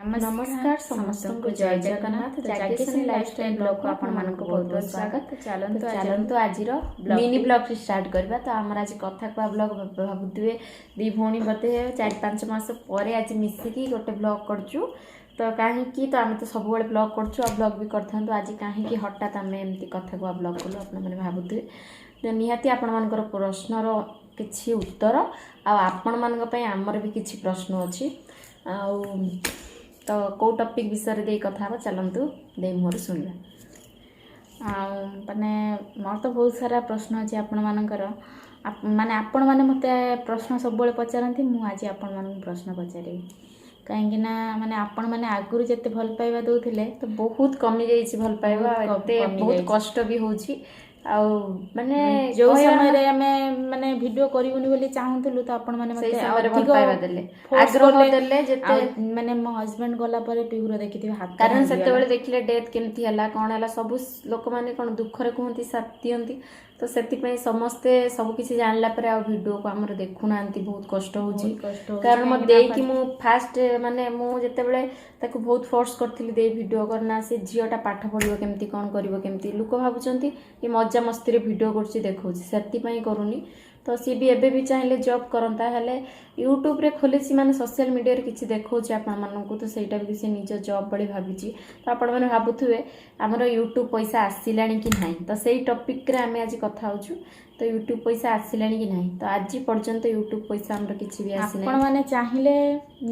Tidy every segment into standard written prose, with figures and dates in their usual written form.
नमस्कार समस्त को जय जगन्नाथ जागेशनी लाइफस्टाइल ब्लॉग को आपण मानक बहुत बहुत स्वागत। चलंतु आज मिनी ब्लॉग स्टार्ट करबा। तो आमर आज कथा कुआ ब्लॉग भाबुथिबे दी भौणी बते 4-5 मास परे आज मिसिकी गोटे ब्लॉग करछु। तो कहीं तो आम तो सब ब्लॉग करछु और ब्लॉग भी करथां। आज कहीं हठात आम एमती कथा कुआ ब्लॉग कलु आपण माने भाबुथिबे निहाती आपण मानकर प्रश्नर किछि उत्तर आपण मानक पय आमर भी किछि प्रश्न अछि तो कौ टॉपिक विषय दे कथा हम चलतु दे मोर शुणा माने मोर तो बहुत सारा प्रश्न अच्छे आपण मानकर माने आपण माने मते प्रश्न सब पचारती मु आज आपण मान प्रश्न पचारि कहीं माने आपण माने आगुरी जते भल पाइबा दउथिले तो बहुत कमी जाइछि भल पाइबा एते बहुत कष्ट भी होछि माने जो समय रे हमें माने वीडियो करिवनी बोली चाहूतलु तो आपण माने मते भल पाइबा देले आग्रह देले जते माने मो हस्बैंड गला परे पिहुर देखिथिबे हाथ कारण सेते बेले देखिले डेथ केमथि हला कोन हला सब लोक माने कोन दुख रे कहंती साथ दियंती तो सेति समस्ते सब किसी जानला पर आ वीडियो को हमर देखु नांती बहुत कष्ट होची कारण म देई कि मु फास्ट माने मु जते बेले ताको बहुत फोर्स करथिली दे वीडियो करना से जियोटा पाठ पढिबो केमती कोन करिवो केमती लोक भाबुचंती कि मजा मस्ती रे वीडियो करछि देखौछि सेति पई करूनी। तो सी भी एबे भी चाहिले जॉब करंता हेले यूट्यूब रे खोलेछि माने सोशल मीडिया रे किछि देखौछि आपण माननकु तो सेटा भी से निज जॉब बड़ी भाबिछि। तो आपण माने भाबुथुवे हमर यूट्यूब पैसा आसिलानी कि नाही तो सेही टॉपिक रे हमें आज कथा होछु। तो यूट्यूब पैसा आसिलानी कि नाही तो आज पर्यंत यूट्यूब पैसा हमर किछि भी आसि नाही आपण माने चाहिले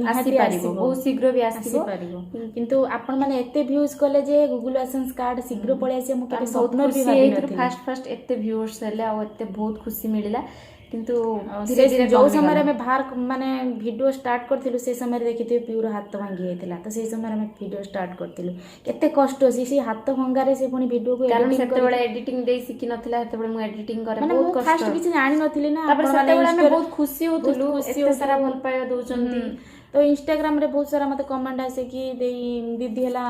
आसी पारिबो बहुत शीघ्र भी आसी पारिबो किंतु आपण माने एते व्यूज कले जे गूगल एडसेंस कार्ड शीघ्र पळे आसी मु केबे स्वप्न भी भाबि नथि फास्ट एते व्यूअर्स हेले आ एते बहुत खुशी मिलिला किंतु धीरे धीरे जो समय में बाहर माने वीडियो स्टार्ट करथिलु से समय देखिथे प्यूर हाथ भांगी हेतिला तो से समय में वीडियो स्टार्ट करथिलु केते कष्ट से हाथ भंगा रे से पुनी वीडियो को कारण सेते बेले एडिटिंग दे सिखि नथिला हेते बेले मु एडिटिंग करे बहुत कष्ट फास्ट किछि जानि नथिली ना तब सेते बेले हम बहुत खुशी होतलु एते सारा भल पाया दोचंती। तो इंस्टाग्राम रे बहुत सारा मते कमेंट आसे कि दीदी हला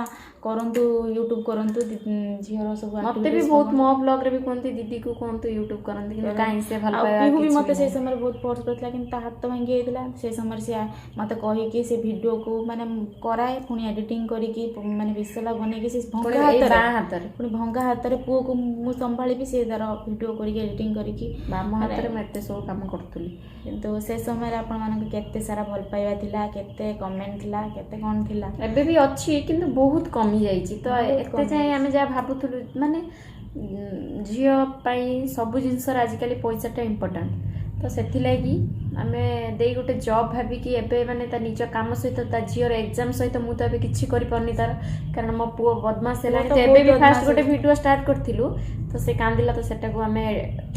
करंतु यूट्यूब करंतु झियर सब मते भी बहुत मो ब्लॉग रे भी कोनती दीदी को कोनतु यूट्यूब करंती कि काई से भल पाया कि भी मते से समय बहुत फोर्स करथला कि ता हाथ भांगी हेतला से समय से मते कहि कि से वीडियो को माने कराए पुनी एडिटिंग करी कि माने विसला बने कि से भंगा हाथ रे पुनी भंगा हाथ रे पुओ को मु संभाली भी से दर वीडियो करी कि एडिटिंग करी कि बाम हाथ रे मते सब काम करथुली किंतु से समय आपण मानक केते सारा भल पाइबा थिला केते कमेंट थिला केते कोन थिला एबे भी अछि किंतु बहुत कमी जाइछि। तो एते जाय हमें जा भाबुथुलु माने झियो पाई सब जिंसर आजिकली पैसाटा इम्पोर्टेंट तो सेथि लागि आमे देई गोटे जॉब भाबी कि एबे माने ता निज काम सहित ता झियर एग्जाम सहित मु तो एबे किछि करि परनी तार कारण मो पुओ बदमाश हेलानी तो एबे भी फास्ट गोटे वीडियो स्टार्ट करथिलु तो से कांदिला तो सेटा को आमे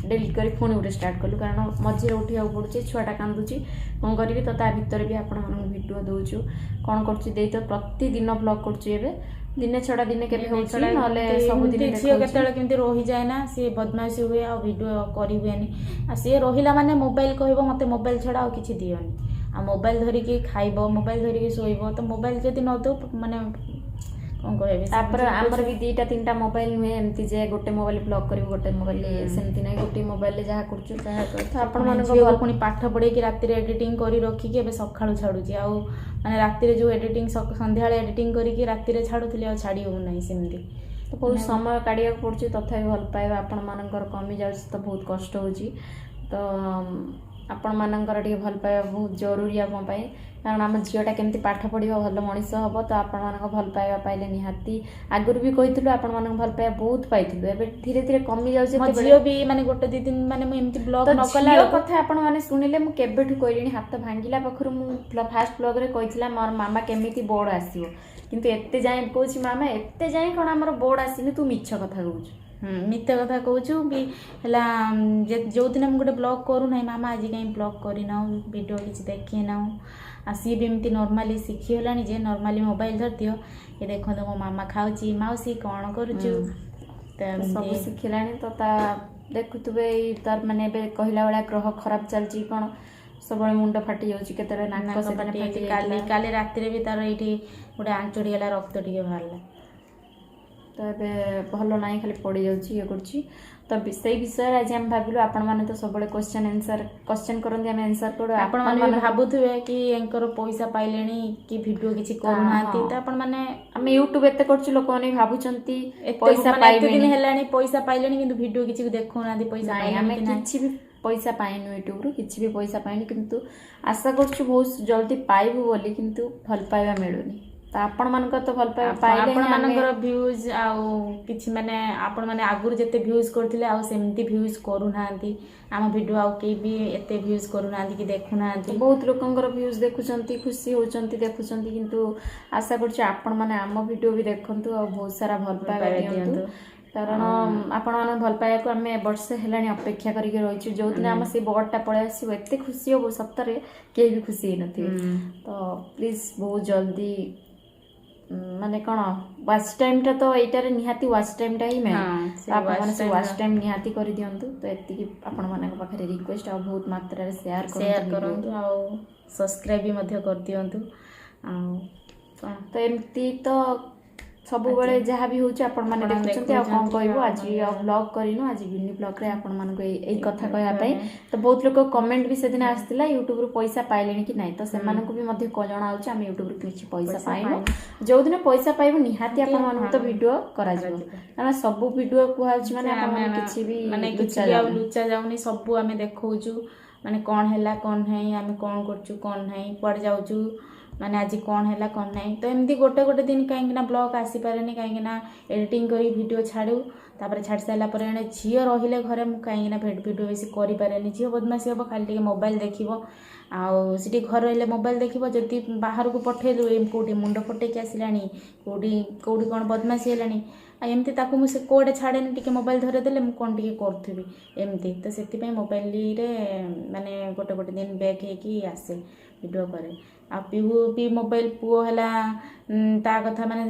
डिलीट करी फोन उठे स्टार्ट कलु कारण मझे उठिया पड़ुछि छुआटा कांदुछि कोन करबी तो ता भीतर भी आपण मन वीडियो दोछु कोन करछि देई तो प्रतिदिन ब्लॉग करछि एबे दिने छडा दिने केबे होछि नले सब दिन देखो केतले केमती रहि जाय ना से बदमाशी हुए आ वीडियो करि हुएनी आ से रहिला माने मोबाइल कहबो मते मोबाइल छडा आ किछि दियोनी आ मोबाइल धरि के खाइबो मोबाइल धरि के सोइबो तो मोबाइल जति न दो माने कोन कहबे तापर हमर भी 2-3टा मोबाइल हुए एमती जे गोटे मोबाइल ब्लॉक करिवो गोटे मोबाइल सेमती नै गोटे मोबाइल ले जहा करछु जहा करथि आपण मन को पुनी पाठ पढे कि राती रे एडिटिंग करी रखी के एबे सखाळु छाडुची आ माने राती रे जो एडिटिंग संध्या रे एडिटिंग करी कि राती रे छाडुथली आ छाडी हो नै सेमती तो बहुत समय काढिया पड़छि तथापि भल पाइबा आपण मानकर कमी जाउछि तो बहुत कष्ट होछि। तो आपण मानकर टिके भल पाइबा बहुत जरूरी आपन पई कारण हम झियोटा केमती पाठ पढिबो भल मनिष हबो तो आपण मानक भल पाइबा पाइले निहाती आगुर भी कहितलु आपण मानक भल पाइबा बहुत पाइतलु एबे धीरे धीरे कमी जाउछि एते झियो भी माने गोटे दी दिन माने मु एमती ब्लॉग न कला कथा आपण माने सुनिले मु केबेठु कइलिनी हाथ भांगिला पखरु मु फास्ट ब्लॉग रे कहितला मोर मामा केमिति बोर्ड आसीबो किंतु एते जाय कहूछि मामा एते जाय कोन हमर बोर्ड आसीनी तू मिछ कथा कहूछु मिथ्या कथा कहूछु भी हला जो दिन हम गोटे ब्लॉग करू नै मामा आज कहीं ब्लॉग करी ना वीडियो किछि देखि ना आ सी भी एमती नॉर्मली सिखी हलानी जे नॉर्मली मोबाइल धर दियो ये देखो तो मो मामा खाउची माउसी कोन करूछु त सब सिखिलानी तो ता देखुतबे तार माने बे कहिला वाला ग्रह खराब चलची कोन सबळे मुंड फाटी जाउची केतरे नाक से फाटी काली राती रे भी तार एठी गोटे आंचोडी हला रक्त टिके भारला तो ଏବେ ଭଲ ନାହିଁ ଖାଲି ପଡ଼ିଯାଉଛି ଇଏ କରୁଛି ତ ସେଇ ବିଷୟରେ ଆଜି ଆମେ ଭାବିଲୁ ଆପଣମାନେ ତ ସବୁବେଳେ କ୍ୱେଶ୍ଚନ୍ କରନ୍ତି ଆମେ ଆନ୍ସର୍ କରୁ ଆପଣମାନେ ଭାବୁଥିବେ କି ଏଙ୍କର ପଇସା ପାଇଲେଣି କି ଭିଡ଼ିଓ କିଛି କରୁନାହାନ୍ତି ତ ଆପଣମାନେ ଆମେ ୟୁଟ୍ୟୁବ ଏତେ କରୁଛୁ ଲୋକମାନେ ଭାବୁଛନ୍ତି ପଇସା ପାଇଲେଣି ହେଲାଣି ପଇସା ପାଇଲେଣି କିନ୍ତୁ ଭିଡ଼ିଓ କିଛି ଦେଖୁନାହାନ୍ତି ପଇସା ଆମେ କିଛି ବି ପଇସା ପାଇନୁ ୟୁଟ୍ୟୁବରୁ କିଛି ବି ପଇସା ପାଇନୁ କିନ୍ତୁ ଆଶା କରୁଛୁ ବହୁତ ଜଲ୍ଦି ପାଇବୁ ବୋଲି କିନ୍ତୁ ଭଲ ପାଇବା ମିଳୁନି ତ ଆପଣମାନଙ୍କର ତ ଭଲ ପାଇବା ପାଇଲେ ଆପଣମାନଙ୍କର ଭ୍ୟୁଜ୍ ଆଉ କିଛି ମାନେ ଆପଣମାନେ ଆଗରୁ ଯେତେ ଭ୍ୟୁଜ୍ କରୁଥିଲେ ଆଉ ସେମିତି ଭ୍ୟୁଜ୍ କରୁନାହାନ୍ତି ଆମ ଭିଡ଼ିଓ ଆଉ କେହି ବି ଏତେ ଭ୍ୟୁଜ୍ କରୁନାହାନ୍ତି କି ଦେଖୁନାହାନ୍ତି ବହୁତ ଲୋକଙ୍କର ଭ୍ୟୁଜ୍ ଦେଖୁଛନ୍ତି ଖୁସି ହେଉଛନ୍ତି ଦେଖୁଛନ୍ତି କିନ୍ତୁ ଆଶା କରୁଛୁ ଆପଣମାନେ ଆମ ଭିଡ଼ିଓ ବି ଦେଖନ୍ତୁ ଆଉ ବହୁତ ସାରା ଭଲ ପାଇବା ଦିଅନ୍ତୁ କାରଣ ଆପଣମାନଙ୍କ ଭଲ ପାଇବାକୁ ଆମେ ବର୍ଷେ ହେଲାଣି ଅପେକ୍ଷା କରିକି ରହିଛୁ ଯେଉଁଦିନ ଆମ ସେ ବର୍ଡ଼ଟା ପଳେଇ ଆସିବ ଏତେ ଖୁସି ହବୁ ସତରେ କେହି ବି ଖୁସି ହେଇନଥିବେ ତ ପ୍ଲିଜ୍ ବହୁତ ଜଲ୍ଦି ମାନେ କ'ଣ ୱାଚ୍ ଟାଇମ୍ଟା ତ ଏଇଟାରେ ନିହାତି ୱାଚ୍ ଟାଇମ୍ଟା ହିଁ ମେନ୍ ଆପଣମାନେ ସେ ୱାଚ୍ ଟାଇମ୍ ନିହାତି କରିଦିଅନ୍ତୁ ତ ଏତିକି ଆପଣମାନଙ୍କ ପାଖରେ ରିକ୍ୱେଷ୍ଟ ଆଉ ବହୁତ ମାତ୍ରାରେ ସେୟାର କରନ୍ତୁ ଆଉ ସବସ୍କ୍ରାଇବ୍ ବି ମଧ୍ୟ କରିଦିଅନ୍ତୁ ଆଉ କ'ଣ ତ ଏମିତି ତ ସବୁବେଳେ ଯାହା ବି ହେଉଛି ଆପଣମାନେ ଦେଖୁଛନ୍ତି ଆଉ କ'ଣ କହିବୁ ଆଜି ଆଉ ବ୍ଲଗ୍ କରିନୁ ଆଜି ମିନି ବ୍ଲଗ୍ରେ ଆପଣମାନଙ୍କୁ ଏଇ କଥା କହିବା ପାଇଁ ତ ବହୁତ ଲୋକ କମେଣ୍ଟ ବି ସେଦିନ ଆସିଥିଲା ୟୁଟ୍ୟୁବରୁ ପଇସା ପାଇଲେଣି କି ନାହିଁ ତ ସେମାନଙ୍କୁ ବି ମଧ୍ୟ ଜଣାଉଛି ଆମେ ୟୁଟ୍ୟୁବରୁ କିଛି ପଇସା ପାଇନୁ ଯେଉଁଦିନ ପଇସା ପାଇବୁ ନିହାତି ଆପଣମାନଙ୍କୁ ତ ଭିଡ଼ିଓ କରାଯିବ କାରଣ ସବୁ ଭିଡ଼ିଓ କୁହାଯାଉଛି ମାନେ ଆପଣମାନେ କିଛି ବି ମାନେ କିଛି ଆଉ ଲୁଚା ଯାଉନି ସବୁ ଆମେ ଦେଖାଉଛୁ ମାନେ କ'ଣ ହେଲା କ'ଣ ନାହିଁ ଆମେ କ'ଣ କରୁଛୁ କ'ଣ ନାହିଁ କୁଆଡ଼େ ଯାଉଛୁ ମାନେ ଆଜି କ'ଣ ହେଲା କ'ଣ ନାହିଁ ତ ଏମିତି ଗୋଟେ ଗୋଟେ ଦିନ କାହିଁକିନା ବ୍ଲଗ୍ ଆସିପାରେନି କାହିଁକିନା ଏଡ଼ିଟିଂ କରି ଭିଡ଼ିଓ ଛାଡ଼ୁ ତାପରେ ଛାଡ଼ି ସାରିଲା ପରେ ଏଣେ ଝିଅ ରହିଲେ ଘରେ ମୁଁ କାହିଁକିନା ଭିଡ଼ିଓ ବେଶୀ କରିପାରେନି ଝିଅ ବଦମାସି ହେବ ଖାଲି ଟିକେ ମୋବାଇଲ୍ ଦେଖିବ ଆଉ ସେଠି ଘରେ ରହିଲେ ମୋବାଇଲ୍ ଦେଖିବ ଯଦି ବାହାରକୁ ପଠେଇଲୁ କେଉଁଠି ମୁଣ୍ଡ ଫଟେଇକି ଆସିଲାଣି କେଉଁଠି କ'ଣ ବଦମାସି ହେଲାଣି ଆଉ ଏମିତି ତାକୁ ମୁଁ ସେ କୋଉଟେ ଛାଡ଼େନି ଟିକେ ମୋବାଇଲ୍ ଧରେଇଦେଲେ ମୁଁ କ'ଣ ଟିକେ କରୁଥିବି ଏମିତି ତ ସେଥିପାଇଁ ମୋବାଇଲରେ ମାନେ ଗୋଟେ ଗୋଟେ ଦିନ ବ୍ୟାକ୍ ହେଇକି ଆସେ ଭିଡ଼ିଓ କରେ ଆଉ ପିହୁ ବି ମୋବାଇଲ୍ ପୁଅ ହେଲା ତା କଥା ମାନେ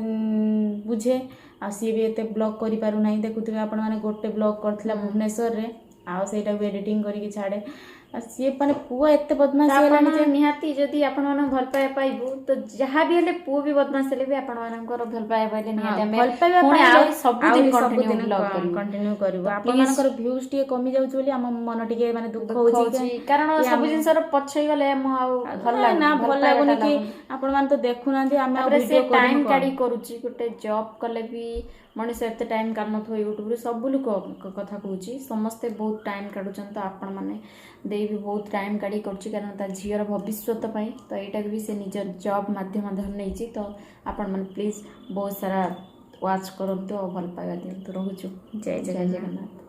ବୁଝେ ଆଉ ସିଏ ବି ଏତେ ବ୍ଲଗ୍ କରିପାରୁନାହିଁ ଦେଖୁଥିବେ ଆପଣମାନେ ଗୋଟେ ବ୍ଲଗ୍ କରିଥିଲା ଭୁବନେଶ୍ୱରରେ ଆଉ ସେଇଟାକୁ ଏଡ଼ିଟିଂ କରିକି ଛାଡ଼େ ଆଉ ସିଏ ମାନେ ପୁଅ ଏତେ ବଦମାସ ହେଲାଣି ଯେ ନିହାତି ଯଦି ଆପଣମାନଙ୍କୁ ଭଲ ପାଇବା ପାଇବୁ ତ ଯାହା ବି ହେଲେ ପୁଅ ବି ବଦମାସ ହେଲେ ବି ଆପଣମାନଙ୍କର ଭଲ ପାଇବା ପାଇଲେ ନିହାତି ଆମେ ଭଲ ପାଇବା ସବୁଦିନ କଣ୍ଟିନ୍ୟୁ କରିବୁ ଆପଣମାନଙ୍କର ଭ୍ୟୁଜ୍ ଟିକେ କମି ଯାଉଛି ବୋଲି ଆମ ମନ ଟିକେ ମାନେ ଦୁଃଖ ହଉଛି କାରଣ ସବୁ ଜିନିଷର ପଛେଇ ଗଲେ ମୁଁ ଆଉ ଭଲ ଲାଗୁନି କି ଆପଣମାନେ ତ ଦେଖୁନାହାନ୍ତି ଆମେ ଟାଇମ୍ କାଢି କରୁଛି ଗୋଟେ ଜବ୍ କଲେ ବି ମଣିଷ ଏତେ ଟାଇମ୍ କାଢୁନଥିବ ୟୁଟ୍ୟୁବରେ ସବୁ ଲୋକ କଥା କହୁଛି ସମସ୍ତେ ବହୁତ ଟାଇମ୍ କାଢୁଛନ୍ତି ତ ଆପଣମାନେ ଦେଇ ବି ବହୁତ ଟାଇମ୍ କାଢି କରୁଛି କାରଣ ତା ଝିଅର ଭବିଷ୍ୟତ ପାଇଁ ତ ଏଇଟାକୁ ବି ସେ ନିଜ ଜବ୍ ମାଧ୍ୟମ ନେଇଛି ତ ଆପଣମାନେ ପ୍ଲିଜ୍ ବହୁତ ସାରା ୱାଚ୍ କରନ୍ତୁ ଆଉ ଭଲ ପାଇବା ଦିଅନ୍ତୁ ରହୁଛୁ ଜୟ ଜଗନ୍ନାଥ।